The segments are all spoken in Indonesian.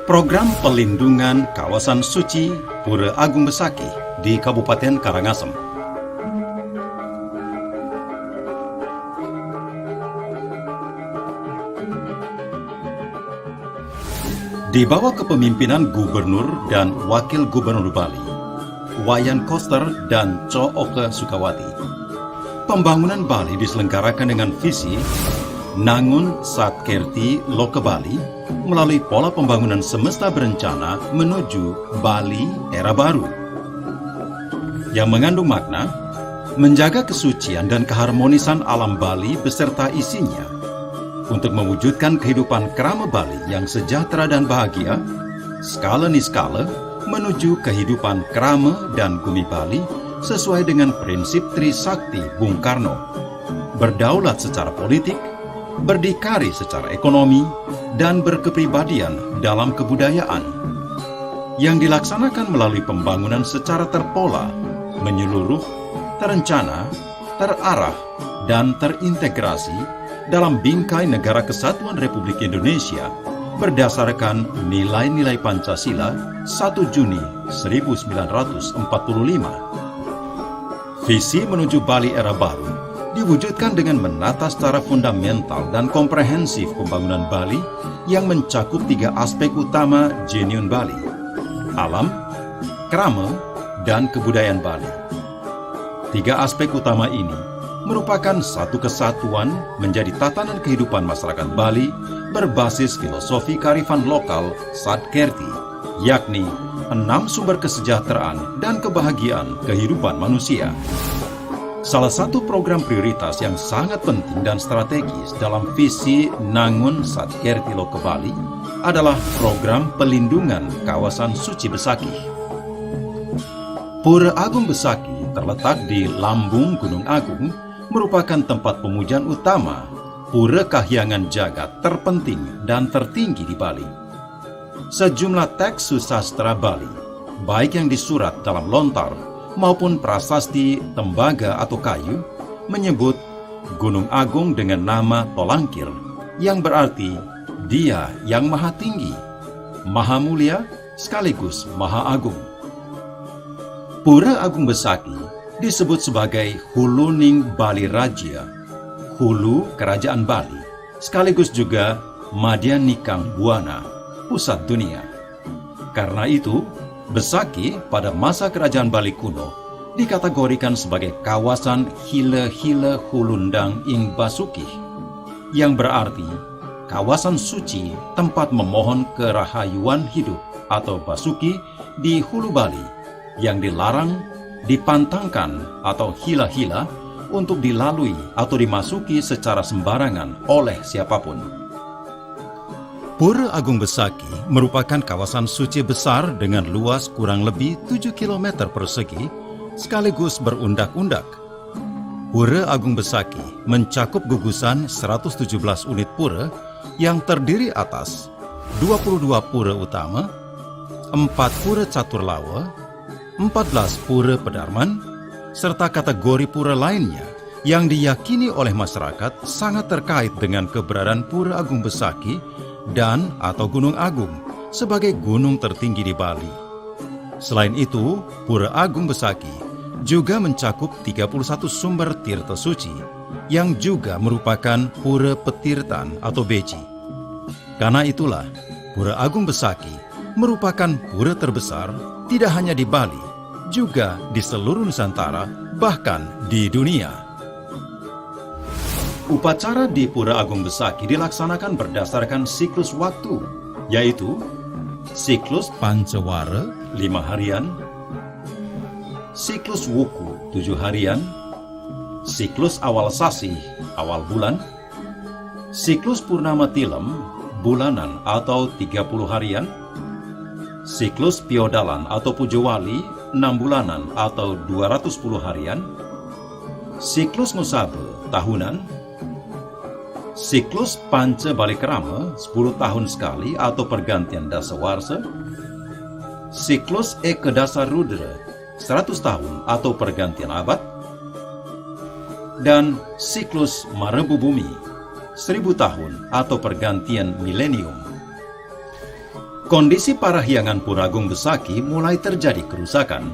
Program pelindungan kawasan suci Pura Agung Besakih di Kabupaten Karangasem. Di bawah kepemimpinan Gubernur dan Wakil Gubernur Bali, Wayan Koster dan Co Oke Sukawati, pembangunan Bali diselenggarakan dengan visi Nangun Satkerti Loke Bali melalui pola pembangunan semesta berencana menuju Bali era baru, yang mengandung makna menjaga kesucian dan keharmonisan alam Bali beserta isinya untuk mewujudkan kehidupan kerama Bali yang sejahtera dan bahagia, skala niskala menuju kehidupan kerama dan bumi Bali sesuai dengan prinsip Trisakti Bung Karno, berdaulat secara politik, berdikari secara ekonomi, dan berkepribadian dalam kebudayaan, yang dilaksanakan melalui pembangunan secara terpola, menyeluruh, terencana, terarah, dan terintegrasi dalam bingkai Negara Kesatuan Republik Indonesia berdasarkan nilai-nilai Pancasila 1 Juni 1945. Visi menuju Bali era baru diwujudkan dengan menata secara fundamental dan komprehensif pembangunan Bali yang mencakup 3 aspek utama genuine Bali: alam, krama, dan kebudayaan Bali. 3 aspek utama ini merupakan satu kesatuan menjadi tatanan kehidupan masyarakat Bali berbasis filosofi kearifan lokal Satkerti, yakni 6 sumber kesejahteraan dan kebahagiaan kehidupan manusia. Salah satu program prioritas yang sangat penting dan strategis dalam visi Nangun Satkerti Loke Bali adalah program pelindungan kawasan suci Besakih. Pura Agung Besakih terletak di lambung Gunung Agung, merupakan tempat pemujaan utama pura kahyangan jagat terpenting dan tertinggi di Bali. Sejumlah teks susastra Bali, baik yang disurat dalam lontar maupun prasasti tembaga atau kayu, menyebut Gunung Agung dengan nama Tolangkir, yang berarti Dia yang Maha Tinggi, Maha Mulia, sekaligus Maha Agung. Pura Agung Besakih disebut sebagai Huluning Bali Raja, hulu kerajaan Bali, sekaligus juga Madyanikang Buana, pusat dunia. Karena itu, Besakih pada masa kerajaan Bali kuno dikategorikan sebagai kawasan Hile-Hile Hulundang ing Basukih, yang berarti kawasan suci tempat memohon kerahayuan hidup atau Basuki di hulu Bali, yang dilarang, dipantangkan atau hila-hila untuk dilalui atau dimasuki secara sembarangan oleh siapapun. Pura Agung Besakih merupakan kawasan suci besar dengan luas kurang lebih 7 km persegi sekaligus berundak-undak. Pura Agung Besakih mencakup gugusan 117 unit pura yang terdiri atas 22 pura utama, 4 pura caturlawa, 14 pura pedarman, serta kategori pura lainnya yang diyakini oleh masyarakat sangat terkait dengan keberadaan Pura Agung Besakih dan atau Gunung Agung sebagai gunung tertinggi di Bali. Selain itu, Pura Agung Besakih juga mencakup 31 sumber tirta suci yang juga merupakan pura petirtan atau beji. Karena itulah, Pura Agung Besakih merupakan pura terbesar tidak hanya di Bali, juga di seluruh Nusantara, bahkan di dunia. Upacara di Pura Agung Besakih dilaksanakan berdasarkan siklus waktu, yaitu siklus Pancawara 5 harian, siklus Wuku 7 harian, siklus awal Sasi awal bulan, siklus Purnama Tilem bulanan atau 30 harian, siklus Piodalan atau Pujawali 6 bulanan atau 210 harian, siklus Ngusabe tahunan, siklus Panca Balikrama 10 tahun sekali atau pergantian Dasawarsa, siklus Eka Dasa Rudra 100 tahun atau pergantian abad, dan siklus Marebu Bumi 1000 tahun atau pergantian milenium. Kondisi Parahyangan Pura Agung Besaki mulai terjadi kerusakan.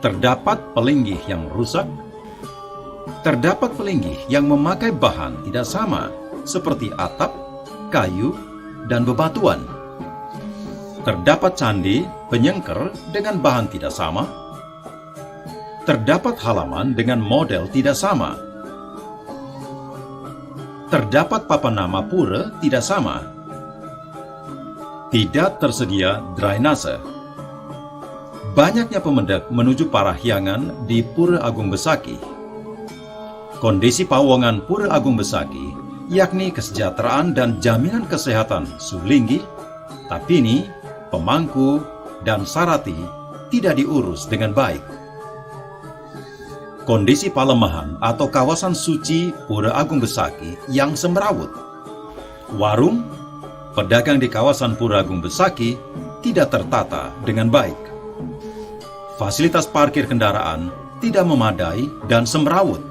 Terdapat pelinggih yang rusak. Terdapat pelinggih yang memakai bahan tidak sama, seperti atap, kayu, dan bebatuan. Terdapat candi penyengker dengan bahan tidak sama. Terdapat halaman dengan model tidak sama. Terdapat papan nama pura tidak sama. Tidak tersedia drainase. Banyaknya pemendak menuju Parahyangan di Pura Agung Besaki. Kondisi Pawongan Pura Agung Besaki, yakni kesejahteraan dan jaminan kesehatan Sulinggi, Tapini, Pemangku, dan Sarati tidak diurus dengan baik. Kondisi Palemahan atau kawasan suci Pura Agung Besaki yang semrawut. Warung, pedagang di kawasan Pura Agung Besaki tidak tertata dengan baik. Fasilitas parkir kendaraan tidak memadai dan semrawut.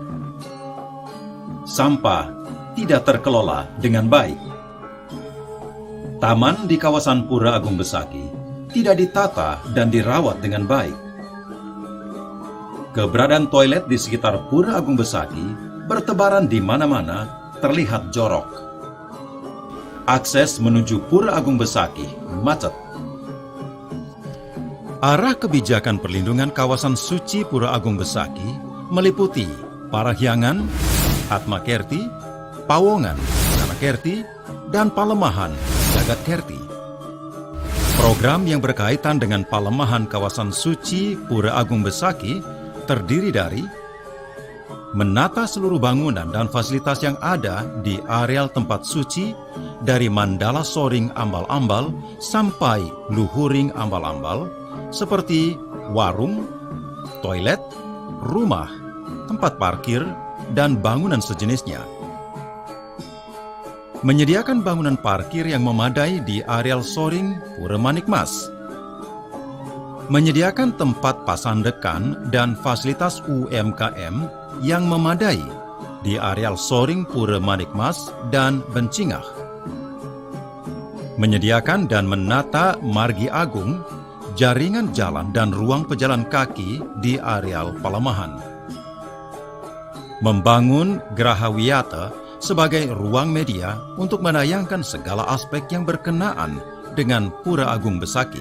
Sampah tidak terkelola dengan baik. Taman di kawasan Pura Agung Besaki tidak ditata dan dirawat dengan baik. Keberadaan toilet di sekitar Pura Agung Besaki bertebaran di mana-mana, terlihat jorok. Akses menuju Pura Agung Besaki macet. Arah kebijakan perlindungan kawasan suci Pura Agung Besaki meliputi Parahyangan, Atmakerti, Pawongan, Sanakerti, dan Palemahan, Jagatkerti. Program yang berkaitan dengan Palemahan kawasan suci Pura Agung Besaki terdiri dari menata seluruh bangunan dan fasilitas yang ada di areal tempat suci dari Mandala Soring Ambal-Ambal sampai Luhuring Ambal-Ambal seperti warung, toilet, rumah, tempat parkir, dan bangunan sejenisnya. Menyediakan bangunan parkir yang memadai di areal Soring Pura Manikmas. Menyediakan tempat pasandekan dan fasilitas UMKM yang memadai di areal Soring Pura Manikmas dan Bencingah. Menyediakan dan menata margi agung, jaringan jalan dan ruang pejalan kaki di areal Palemahan. Membangun Geraha Wiyata sebagai ruang media untuk menayangkan segala aspek yang berkenaan dengan Pura Agung Besaki.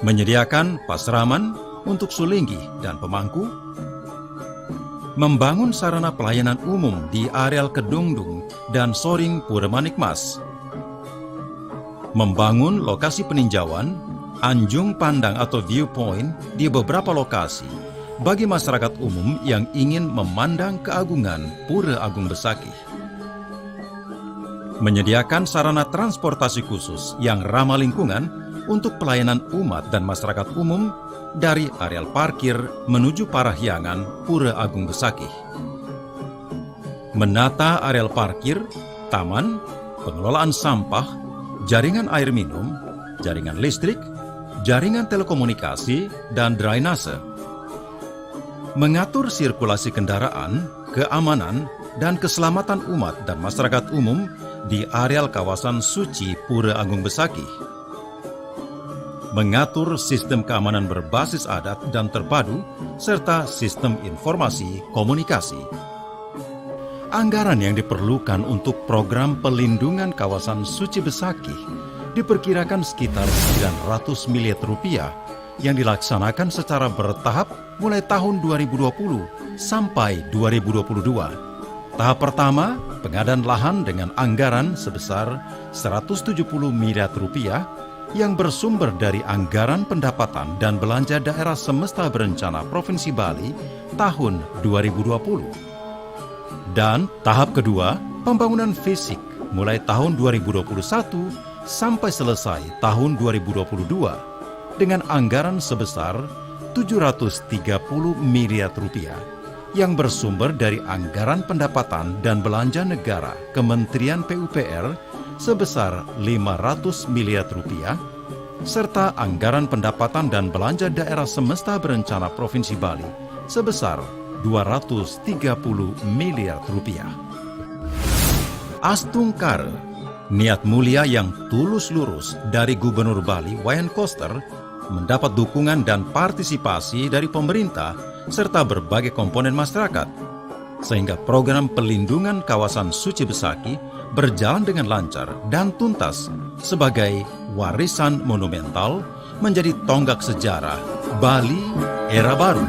Menyediakan pasraman untuk Sulinggi dan Pemangku. Membangun sarana pelayanan umum di areal Kedungdung dan Soring Pura Manikmas. Membangun lokasi peninjauan, anjung pandang atau viewpoint di beberapa lokasi bagi masyarakat umum yang ingin memandang keagungan Pura Agung Besaki. Menyediakan sarana transportasi khusus yang ramah lingkungan untuk pelayanan umat dan masyarakat umum dari areal parkir menuju Parahyangan Pura Agung Besaki. Menata areal parkir, taman, pengelolaan sampah, jaringan air minum, jaringan listrik, jaringan telekomunikasi, dan drainase. Mengatur sirkulasi kendaraan, keamanan, dan keselamatan umat dan masyarakat umum di areal kawasan suci Pura Agung Besaki. Mengatur sistem keamanan berbasis adat dan terpadu, serta sistem informasi komunikasi. Anggaran yang diperlukan untuk program pelindungan kawasan suci Besaki diperkirakan sekitar 900 miliar rupiah yang dilaksanakan secara bertahap mulai tahun 2020 sampai 2022. Tahap pertama, pengadaan lahan dengan anggaran sebesar 170 miliar rupiah yang bersumber dari anggaran pendapatan dan belanja daerah semesta berencana Provinsi Bali tahun 2020. Dan tahap kedua, pembangunan fisik mulai tahun 2021 sampai selesai tahun 2022 dengan anggaran sebesar 730 miliar rupiah yang bersumber dari anggaran pendapatan dan belanja negara Kementerian PUPR sebesar 500 miliar rupiah, serta anggaran pendapatan dan belanja daerah semesta berencana Provinsi Bali sebesar 230 miliar rupiah. Astungkare Niat mulia yang tulus lurus dari Gubernur Bali, Wayan Koster, mendapat dukungan dan partisipasi dari pemerintah serta berbagai komponen masyarakat, sehingga program pelindungan kawasan Suci Besaki berjalan dengan lancar dan tuntas sebagai warisan monumental menjadi tonggak sejarah Bali era baru.